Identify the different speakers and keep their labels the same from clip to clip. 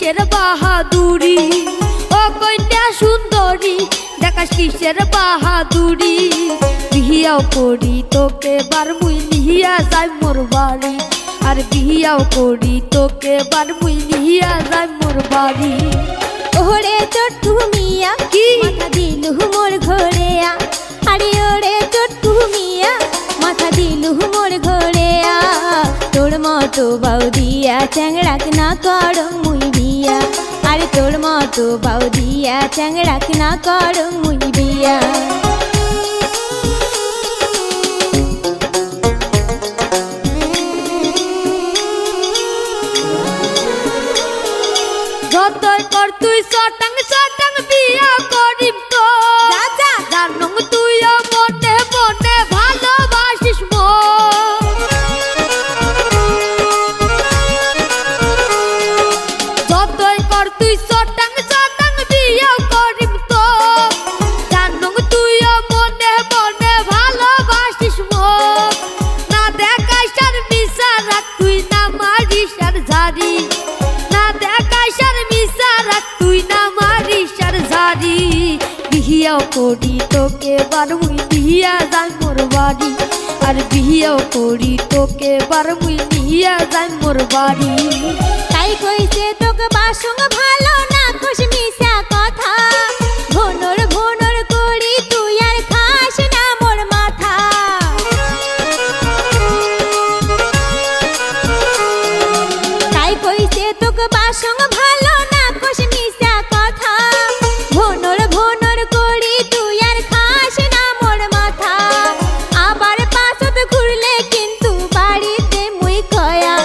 Speaker 1: কিসের বাহাদুরি, ও কন্যা সুন্দরী দেখাস কিসের বাহাদুরি। বিয়াও করি তোকে বার মুই নিহিয়া যাই মোর বাড়ি, আর বিয়াও করি তোকে বার মুই নিহিয়া যাই মোর বাড়ি।
Speaker 2: ওরে চট্টু মিয়া
Speaker 1: কি
Speaker 2: মাথা দিলু মোর ঘরে আ, আরে ওরে চট্টু মিয়া মাথা দিলু মোর ঘরে আ। তোর মতো বৌদিয়া চ্যাংড়াক না কর মুই বিয়া, আরে তোর মতো বৌদিয়া চ্যাংড়াক না কর মুই বিয়া।
Speaker 1: যতই কর তুই চটাং চটাং বিয়া করিম তো, জানং তুইও মনে মনে ভালোবাসিস মোর। যতই কর তুই চটাং চটাং বিয়া করিম তো, জানং তুইও মনে মনে ভালোবাসিস মোর। না দেখাইস আর মিশা রাখ তুই না মারিস আর ঝাড়ি, না দেখাইস আর মিশা রাখ তুই না মারিস আর ঝাড়ি। বিয়াও করি তোকে বার মুই নিহিয়া যাই মোর বাড়ি, আর বিয়াও করি তোকে বার মুই নিহিয়া যাই মোর বাড়ি।
Speaker 2: তাই কইছে তোকে বাসুং ভালো না খুশ মিশা কথা, ভনর ভনর করি তুই আর খাস না মোর মাথা। তাই কইছে তোকে বাসুং ভালো না খুশ মিশা কথা, ভনর ভনর করি তুই আর খাস না মোর মাথা। আবার পাছত ঘুরলে কিন্তু বাড়িতে মুই কয়া,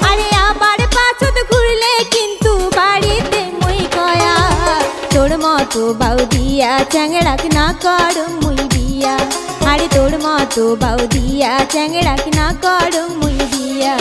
Speaker 2: আরে আবার পাছত ঘুরলে কিন্তু বাড়িতে মুই কয়া। তোর মতো বৌদিয়া চ্যাংড়াক না কর মুই বিয়া, আরে তোর মতো বৌদিয়া চ্যাংড়াক না কর মুই বিয়া।